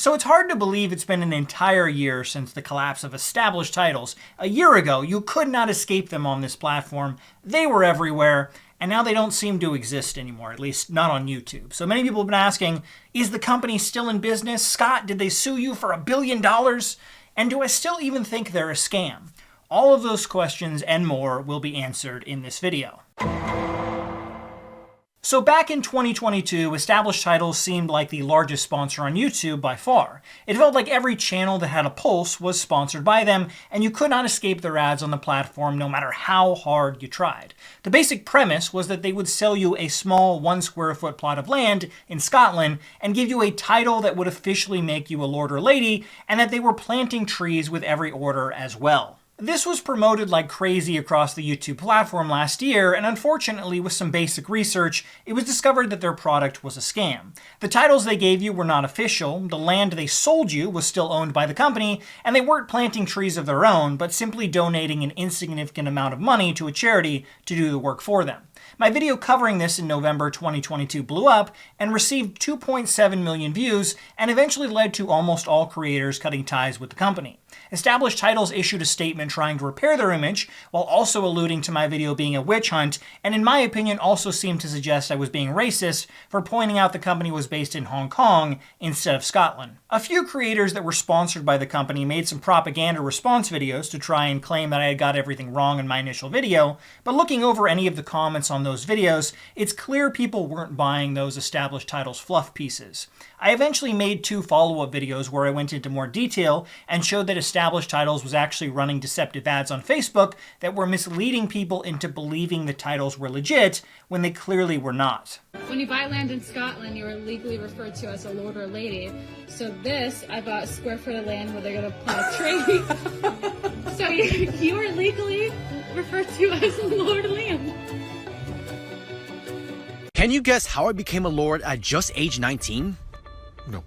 So it's hard to believe it's been an entire year since the collapse of established titles. A year ago, you could not escape them on this platform. They were everywhere, and now they don't seem to exist anymore, at least not on YouTube. So many people have been asking, is the company still in business? Scott, did they sue you for $1 billion? And do I still even think they're a scam? All of those questions and more will be answered in this video. So back in 2022, established titles seemed like the largest sponsor on YouTube by far. It felt like every channel that had a pulse was sponsored by them, and you could not escape their ads on the platform no matter how hard you tried. The basic premise was that they would sell you a small 1 square foot plot of land in Scotland and give you a title that would officially make you a lord or lady, and that they were planting trees with every order as well. This was promoted like crazy across the YouTube platform last year, and unfortunately, with some basic research, it was discovered that their product was a scam. The titles they gave you were not official, the land they sold you was still owned by the company, and they weren't planting trees of their own, but simply donating an insignificant amount of money to a charity to do the work for them. My video covering this in November 2022 blew up and received 2.7 million views and eventually led to almost all creators cutting ties with the company. Established titles issued a statement trying to repair their image while also alluding to my video being a witch hunt, and in my opinion also seemed to suggest I was being racist for pointing out the company was based in Hong Kong instead of Scotland. A few creators that were sponsored by the company made some propaganda response videos to try and claim that I had got everything wrong in my initial video, but looking over any of the comments on those videos, it's clear people weren't buying those established titles fluff pieces. I eventually made 2 follow-up videos where I went into more detail and showed that established titles was actually running deceptive ads on Facebook that were misleading people into believing the titles were legit when they clearly were not. When you buy land in Scotland, you are legally referred to as a lord or lady. So this, I bought a square foot of land where they're going to plant a tree. So you are legally referred to as a lord of land. Can you guess how I became a lord at just age 19? No.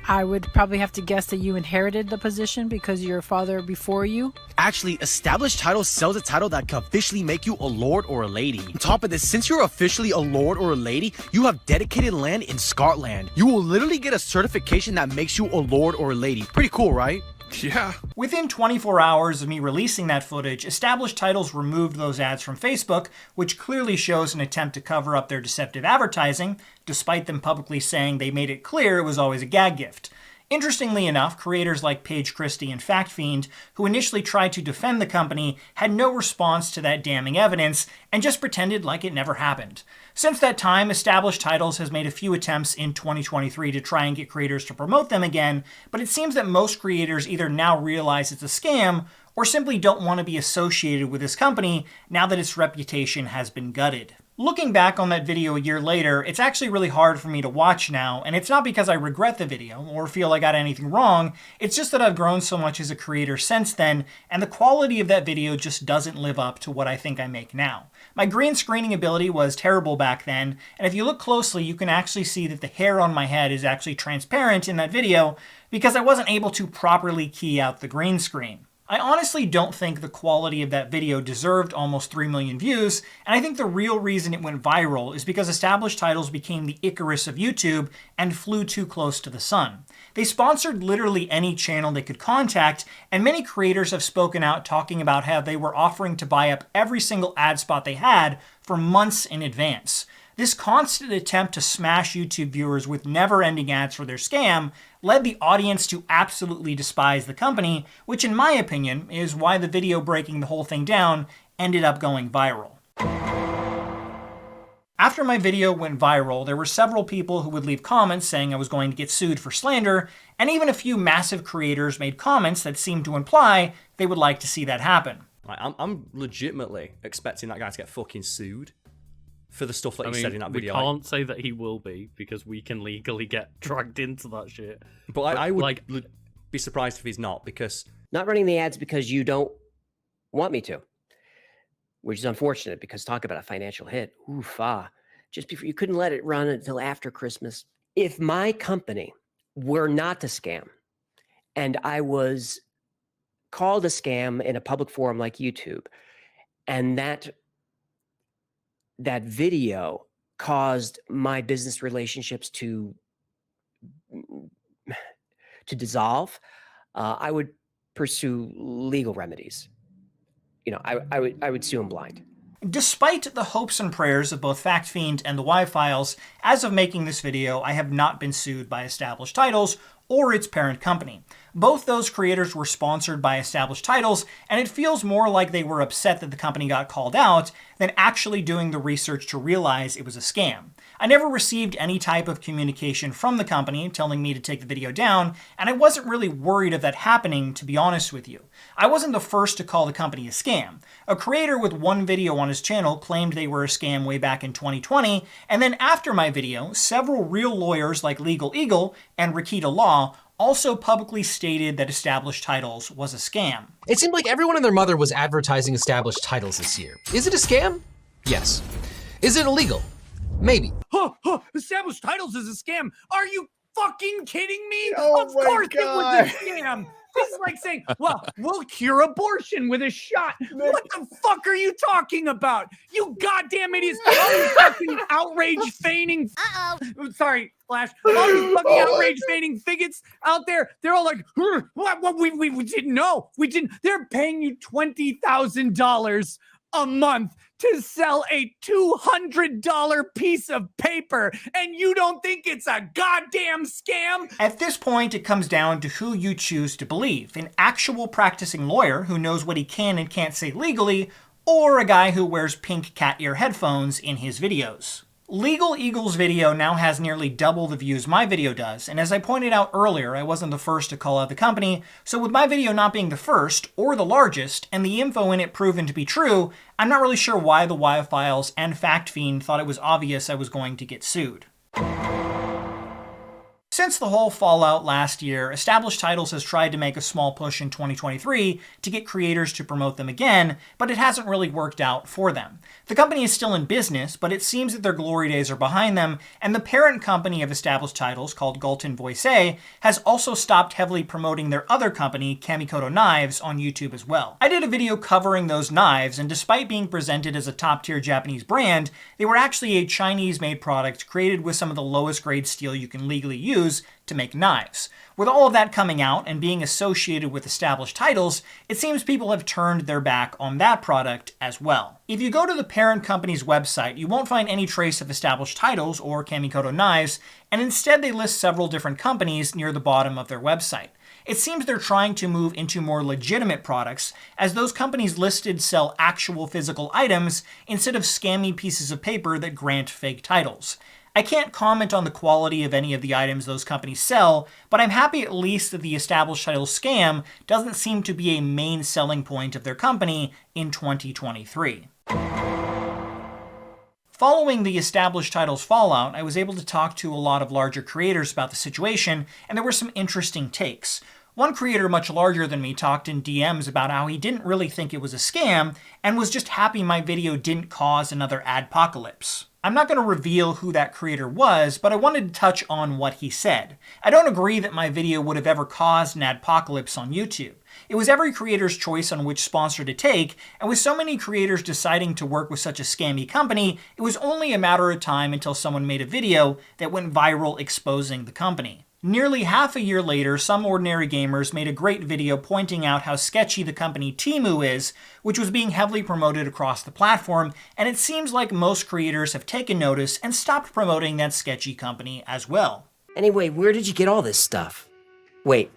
I would probably have to guess that you inherited the position because your father before you. Actually, established titles sells a title that can officially make you a lord or a lady. On top of this, since you're officially a lord or a lady, you have dedicated land in Scotland. You will literally get a certification that makes you a lord or a lady. Pretty cool, right? Yeah. Within 24 hours of me releasing that footage, established titles removed those ads from Facebook, which clearly shows an attempt to cover up their deceptive advertising, despite them publicly saying they made it clear it was always a gag gift. Interestingly enough, creators like Paige Christie and FactFiend, who initially tried to defend the company, had no response to that damning evidence and just pretended like it never happened. Since that time, Established Titles has made a few attempts in 2023 to try and get creators to promote them again, but it seems that most creators either now realize it's a scam or simply don't want to be associated with this company now that its reputation has been gutted. Looking back on that video a year later, it's actually really hard for me to watch now, and it's not because I regret the video or feel I got anything wrong, it's just that I've grown so much as a creator since then, and the quality of that video just doesn't live up to what I think I make now. My green screening ability was terrible back then, and if you look closely, you can actually see that the hair on my head is actually transparent in that video because I wasn't able to properly key out the green screen. I honestly don't think the quality of that video deserved almost 3 million views, and I think the real reason it went viral is because Established Titles became the Icarus of YouTube and flew too close to the sun. They sponsored literally any channel they could contact, and many creators have spoken out talking about how they were offering to buy up every single ad spot they had for months in advance. This constant attempt to smash YouTube viewers with never-ending ads for their scam led the audience to absolutely despise the company, which in my opinion is why the video breaking the whole thing down ended up going viral. After my video went viral, there were several people who would leave comments saying I was going to get sued for slander, and even a few massive creators made comments that seemed to imply they would like to see that happen. I'm legitimately expecting that guy to get fucking sued for the stuff that he said in that video. We can't say that he will be because we can legally get dragged into that shit. But I would be surprised if he's not, because not running the ads because you don't want me to, which is unfortunate because talk about a financial hit. Just before you couldn't let it run until after Christmas. If my company were not a scam and I was called a scam in a public forum like YouTube, and that video caused my business relationships to to dissolve, I would pursue legal remedies. I would sue him blind. Despite the hopes and prayers of both FactFiend and the Y-Files, as of making this video, I have not been sued by Established Titles or its parent company. Both those creators were sponsored by Established Titles, and it feels more like they were upset that the company got called out than actually doing the research to realize it was a scam. I never received any type of communication from the company telling me to take the video down, and I wasn't really worried of that happening, to be honest with you. I wasn't the first to call the company a scam. A creator with one video on his channel claimed they were a scam way back in 2020, and then after my video, several real lawyers like Legal Eagle and Rakita Law also publicly stated that Established Titles was a scam. It seemed like everyone and their mother was advertising Established Titles this year. Is it a scam? Yes. Is it illegal? Maybe. Established Titles is a scam. Are you fucking kidding me? Oh of course it was a scam. This is like saying, well, we'll cure abortion with a shot. What the fuck are you talking about? You goddamn idiots. All you fucking outrage feigning. Sorry, Flash. All you fucking outrage feigning faggots out there, they're all like, what? We didn't know. We didn't. They're paying you $20,000 a month to sell a $200 piece of paper, and you don't think it's a goddamn scam? At this point, it comes down to who you choose to believe, an actual practicing lawyer who knows what he can and can't say legally, or a guy who wears pink cat ear headphones in his videos. Legal Eagle's video now has nearly double the views my video does, and as I pointed out earlier, I wasn't the first to call out the company, so with my video not being the first, or the largest, and the info in it proven to be true, I'm not really sure why the Y-Files and FactFiend thought it was obvious I was going to get sued. Since the whole fallout last year, Established Titles has tried to make a small push in 2023 to get creators to promote them again, but it hasn't really worked out for them. The company is still in business, but it seems that their glory days are behind them, and the parent company of Established Titles, called Galton Voice A, has also stopped heavily promoting their other company, Kamikoto Knives, on YouTube as well. I did a video covering those knives, and despite being presented as a top-tier Japanese brand, they were actually a Chinese-made product created with some of the lowest grade steel you can legally use to make knives. With all of that coming out and being associated with Established Titles, it seems people have turned their back on that product as well. If you go to the parent company's website, you won't find any trace of Established Titles or Kamikoto Knives, and instead they list several different companies near the bottom of their website. It seems they're trying to move into more legitimate products, as those companies listed sell actual physical items instead of scammy pieces of paper that grant fake titles. I can't comment on the quality of any of the items those companies sell, but I'm happy at least that the Established Titles scam doesn't seem to be a main selling point of their company in 2023. Following the Established Titles fallout, I was able to talk to a lot of larger creators about the situation, and there were some interesting takes. One creator much larger than me talked in DMs about how he didn't really think it was a scam, and was just happy my video didn't cause another adpocalypse. I'm not going to reveal who that creator was, but I wanted to touch on what he said. I don't agree that my video would have ever caused an adpocalypse on YouTube. It was every creator's choice on which sponsor to take, and with so many creators deciding to work with such a scammy company, it was only a matter of time until someone made a video that went viral exposing the company. Nearly half a year later, some ordinary gamers made a great video pointing out how sketchy the company Temu is, which was being heavily promoted across the platform, and it seems like most creators have taken notice and stopped promoting that sketchy company as well. Anyway, where did you get all this stuff? Wait,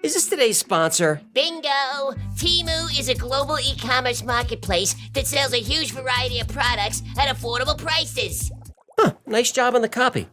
is this today's sponsor? Bingo! Temu is a global e-commerce marketplace that sells a huge variety of products at affordable prices. Huh, nice job on the copy.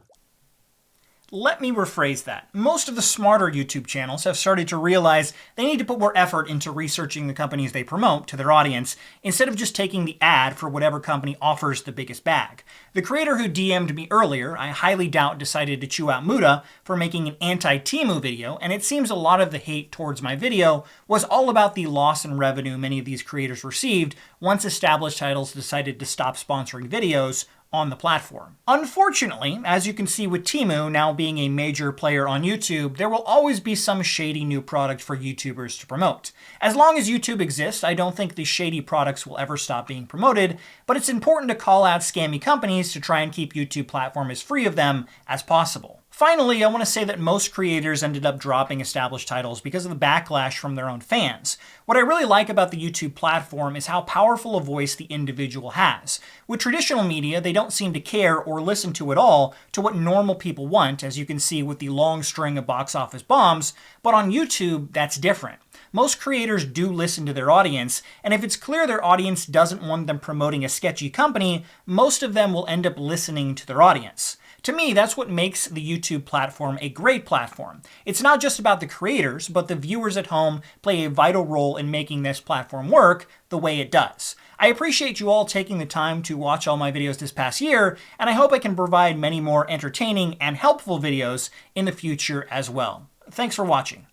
Let me rephrase that. Most of the smarter YouTube channels have started to realize they need to put more effort into researching the companies they promote to their audience, instead of just taking the ad for whatever company offers the biggest bag. The creator who DM'd me earlier, I highly doubt decided to chew out Muda for making an anti-Temu video, and it seems a lot of the hate towards my video was all about the loss in revenue many of these creators received once Established Titles decided to stop sponsoring videos on the platform. Unfortunately, as you can see with Temu now being a major player on YouTube, there will always be some shady new product for YouTubers to promote. As long as YouTube exists, I don't think the shady products will ever stop being promoted, but it's important to call out scammy companies to try and keep YouTube platform as free of them as possible. Finally, I want to say that most creators ended up dropping established titles because of the backlash from their own fans. What I really like about the YouTube platform is how powerful a voice the individual has. With traditional media, they don't seem to care or listen to at all to what normal people want, as you can see with the long string of box office bombs, but on YouTube, that's different. Most creators do listen to their audience, and if it's clear their audience doesn't want them promoting a sketchy company, most of them will end up listening to their audience. To me, that's what makes the YouTube platform a great platform. It's not just about the creators, but the viewers at home play a vital role in making this platform work the way it does. I appreciate you all taking the time to watch all my videos this past year, and I hope I can provide many more entertaining and helpful videos in the future as well. Thanks for watching.